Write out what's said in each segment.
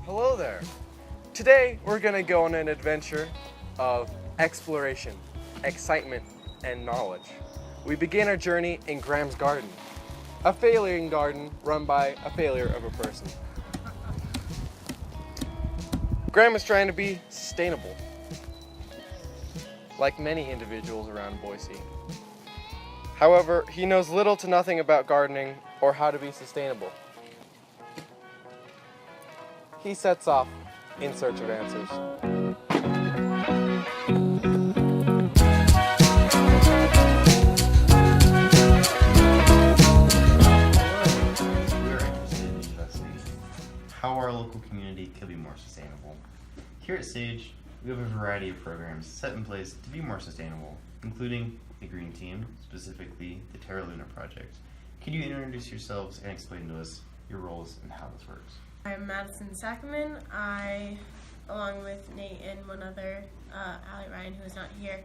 Hello there. Today we're going to go on an adventure of exploration, excitement, and knowledge. We begin our journey in Graham's garden, a failing garden run by a failure of a person. Graham is trying to be sustainable, like many individuals around Boise. However, he knows little to nothing about gardening or how to be sustainable. He sets off in search of answers. We're interested in investigating how our local community could be more sustainable. Here at Sage, we have a variety of programs set in place to be more sustainable, including the Green Team, specifically the Terra Luna project. Can you introduce yourselves and explain to us your roles and how this works? I'm Madison Sackman. I, along with Nate and one other, Allie Ryan, who is not here,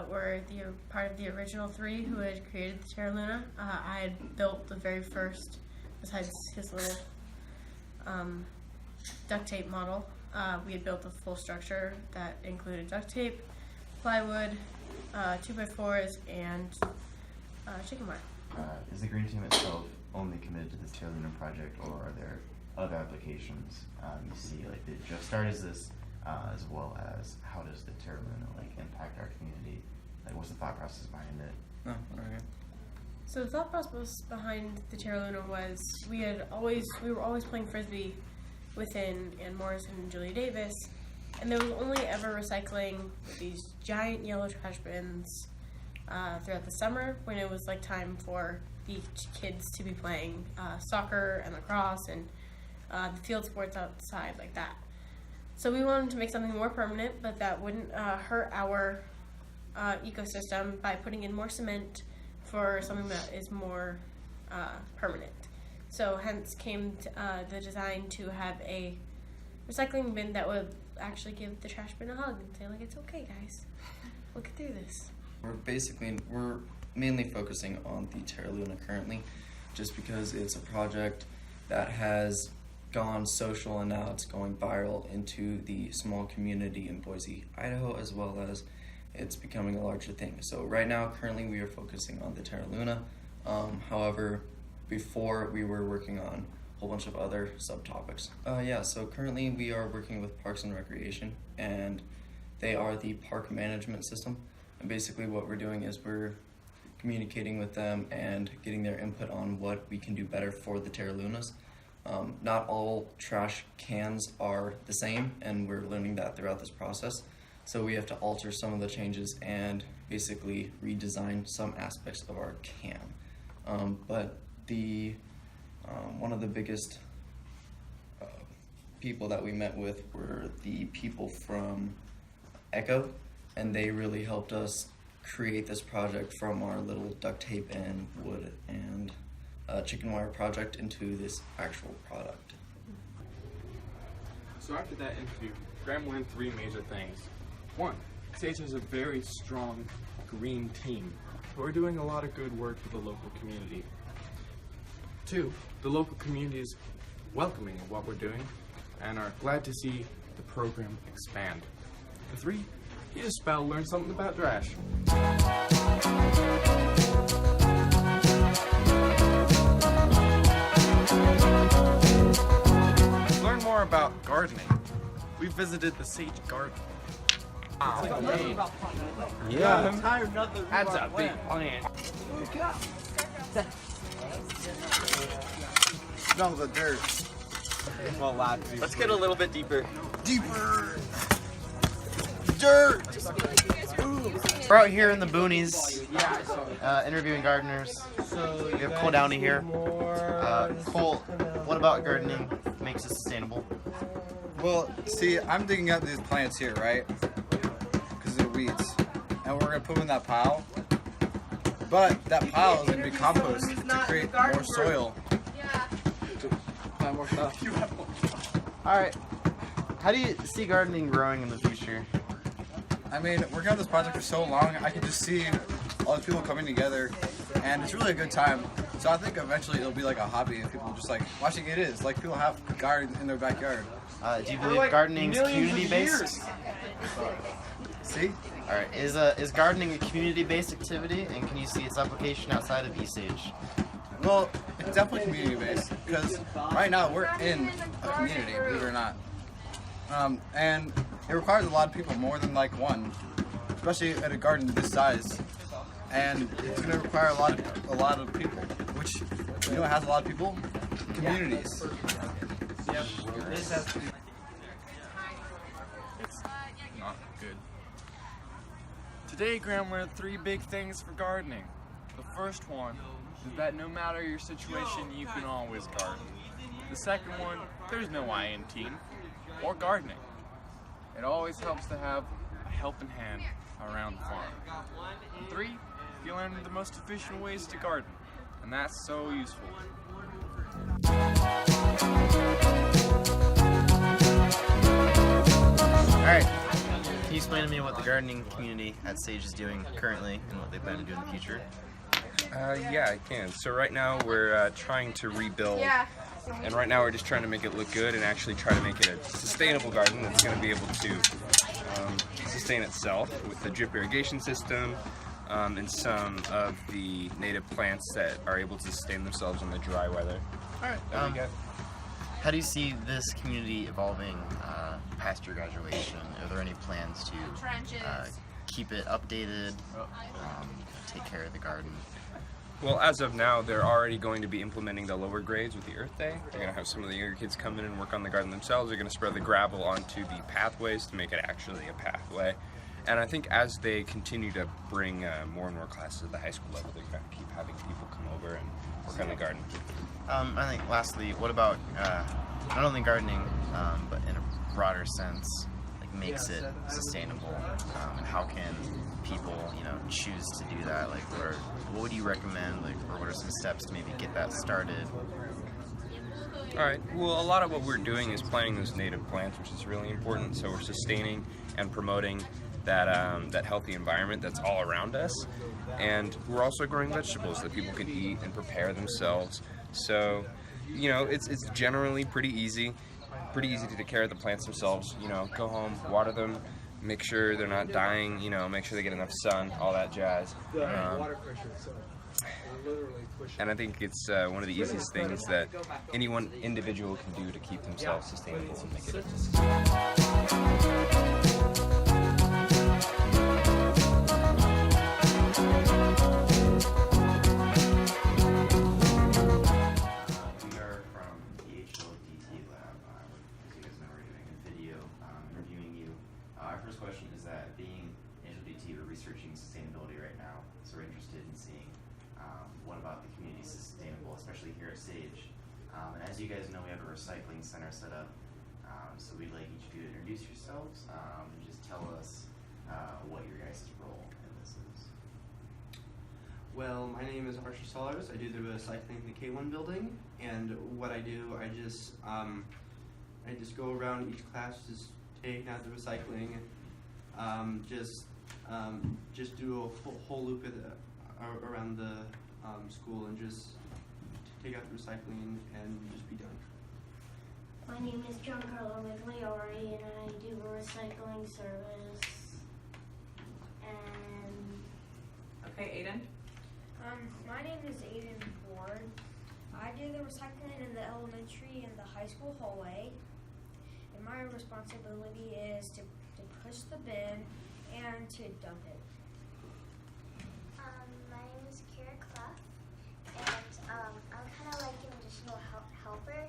were part of the original three who had created the Terra Luna. I had built the very first, besides his little duct tape model, we had built a full structure that included duct tape, plywood, 2x4s, and chicken wire. Is the Green Team itself only committed to this Terra Luna project, or are there other applications you see, like did it just start as this, as well as how does the Terra Luna impact our community? Like, what's the thought process behind it? Oh, okay. So the thought process behind the Terra Luna was we were always playing frisbee within Ann Morrison and Julia Davis, and there was only ever recycling with these giant yellow trash bins throughout the summer when it was like time for the kids to be playing soccer and lacrosse and the field sports outside like that. So we wanted to make something more permanent, but that wouldn't hurt our ecosystem by putting in more cement for something that is more permanent. So hence came the design to have a recycling bin that would actually give the trash bin a hug and say like, it's okay guys, we'll get through this. We're mainly focusing on the Terra Luna currently, just because it's a project that has gone social and now it's going viral into the small community in Boise, Idaho, as well as it's becoming a larger thing. So right now, currently we are focusing on the Terra Luna. However, before we were working on a whole bunch of other subtopics. So currently we are working with Parks and Recreation, and they are the park management system. And basically what we're doing is we're communicating with them and getting their input on what we can do better for the Terra Lunas. Not all trash cans are the same, and we're learning that throughout this process. So we have to alter some of the changes and basically redesign some aspects of our can. But one of the biggest people that we met with were the people from DEKKO, and they really helped us create this project from our little duct tape and wood and chicken wire project into this actual product. So after that interview, Graham learned three major things. One, Sage has a very strong green team who are doing a lot of good work for the local community. Two, the local community is welcoming of what we're doing and are glad to see the program expand. And three, he just about learned something about trash. Learn more about gardening. We visited the Sage Garden. Yeah, that's a big plant. Smell the dirt. Well, lad, Let's get a little bit deeper. Deeper. Dirt. We're out here in the boonies, interviewing gardeners. We have Cole Downey here. Cole, what about gardening makes it sustainable? Well, see, I'm digging out these plants here, right? Because they're weeds. And we're going to put them in that pile. But that pile is going to be compost to create more soil. Plant more stuff. Alright, how do you see gardening growing in the future? I mean, working on this project for so long, I could just see all these people coming together. And it's really a good time. So I think eventually it'll be like a hobby and people just like watching it is. Like people have gardens in their backyard. Do you believe gardening is community-based? See? All right. Is gardening a community-based activity, and can you see its application outside of East-Sage? Well, it's definitely community-based because right now we're in a community, believe it or not. And it requires a lot of people, more than like one, especially at a garden this size. And it's going to require a lot of people, which, you know, has a lot of people? Communities. It's not good. Today, Graham learned 3 big things for gardening. The first one is that no matter your situation, you can always garden. The second one, there's no I in team or gardening. It always helps to have a helping hand around the farm. And 3, you learn the most efficient ways to garden, and that's so useful. Alright, can you explain to me what the gardening community at Sage is doing currently and what they plan to do in the future? Yeah, I can. So right now we're trying to rebuild, and right now we're just trying to make it look good and actually try to make it a sustainable garden that's going to be able to sustain itself with the drip irrigation system and some of the native plants that are able to sustain themselves in the dry weather. Alright, how do you see this community evolving past your graduation? Are there any plans to keep it updated, take care of the garden? Well, as of now, they're already going to be implementing the lower grades with the Earth Day. They're going to have some of the younger kids come in and work on the garden themselves. They're going to spread the gravel onto the pathways to make it actually a pathway. And I think as they continue to bring more and more classes at the high school level, they're going to keep having people come over and work on the garden. I think lastly, what about not only gardening, but in a broader sense, like makes it sustainable? And how can people, you know, choose to do that? Like, what would you recommend? Like, or what are some steps to maybe get that started? All right. Well, a lot of what we're doing is planting those native plants, which is really important. So we're sustaining and promoting that healthy environment that's all around us, and we're also growing vegetables that people can eat and prepare themselves. So, you know, it's generally pretty easy to take care of the plants themselves. You know, go home, water them, make sure they're not dying. You know, make sure they get enough sun, all that jazz. And I think it's one of the easiest things that any one individual can do to keep themselves sustainable and make it. Researching sustainability right now, so we're interested in seeing what about the community is sustainable, especially here at Sage. And as you guys know, we have a recycling center set up, so we'd like each of you to introduce yourselves and just tell us what your guys' role in this is. Well, my name is Archer Sellers. I do the recycling in the K1 building, and what I do, I just go around each class, just taking out the recycling, just do a whole loop around the school and just take out the recycling and just be done. My name is Giancarlo Migliori and I do a recycling service. And okay, Aiden. My name is Aiden Ward. I do the recycling in the elementary and the high school hallway. And my responsibility is to push the bin and to dump it. My name is Kira Clough, and I'm kind of like an additional helper.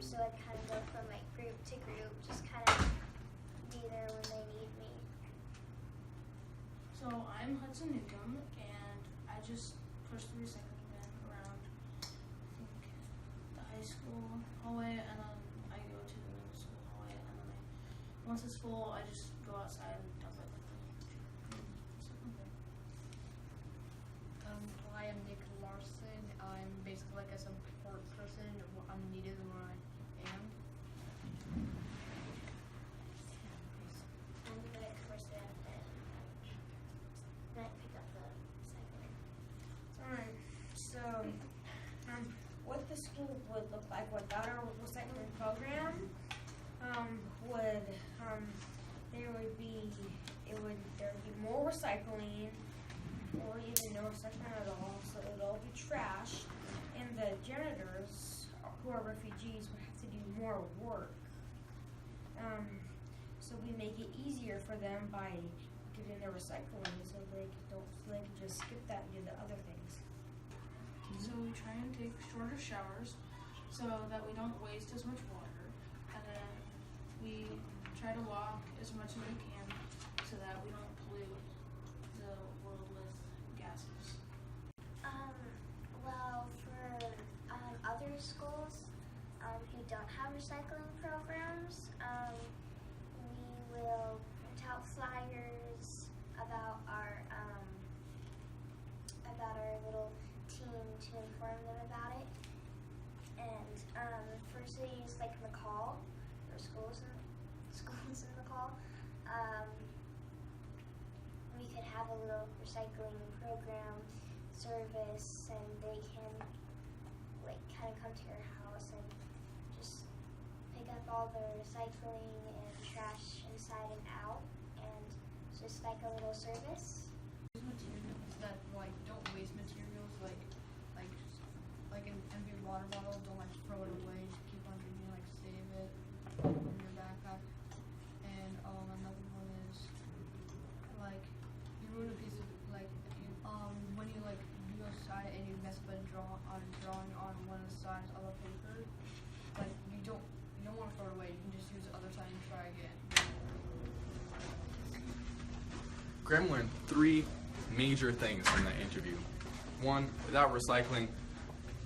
So I kind of go from like group to group, just kind of be there when they need me. So I'm Hudson Newcomb, and I just push the recycling bin around the high school hallway, and then I go to the middle school hallway, and then once it's full, I just go outside and dump it. I am Nick Larson. I'm basically like a support person. I'm needed where I am. I'm the first day and I pick up the recycling. Alright, so would there'd be more recycling, or even no recycling at all, so it would all be trash, and the janitors, who are refugees, would have to do more work. So we make it easier for them by getting their recycling, so they can just skip that and do the other things. So we try and take shorter showers so that we don't waste as much water, and then we try to walk as much as we can so that we don't pollute the world with gases. Well, for other schools who don't have recycling programs, we will print out flyers about our little team to inform them about it. And for cities like McCall, or schools in McCall, we could have a little recycling program service, and they can kind of come to your house and just pick up all the recycling and trash inside and out, and just like a little service. Materials that don't waste materials, like an empty water bottle, don't throw it away, just keep on drinking, save it in your backpack. And another one is you ruin a piece of if you when you go outside and you mess up a drawing on one of the sides of the paper, you don't want to throw it away, you can just use the other side and try again. Graham learned 3 major things from that interview. 1, without recycling,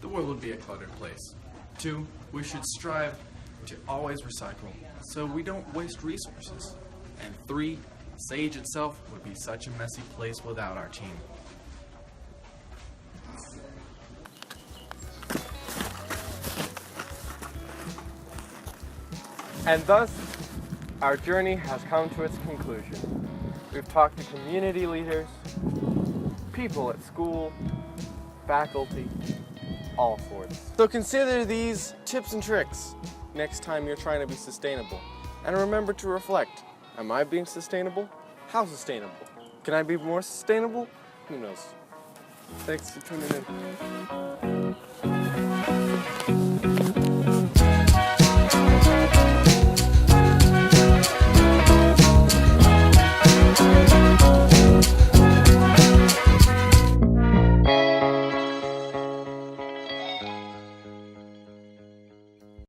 the world would be a cluttered place. 2, we should strive to always recycle so we don't waste resources. And 3, Sage itself would be such a messy place without our team. And thus, our journey has come to its conclusion. We've talked to community leaders, people at school, faculty, all sorts. So consider these tips and tricks next time you're trying to be sustainable. And remember to reflect, am I being sustainable? How sustainable? Can I be more sustainable? Who knows? Thanks for tuning in.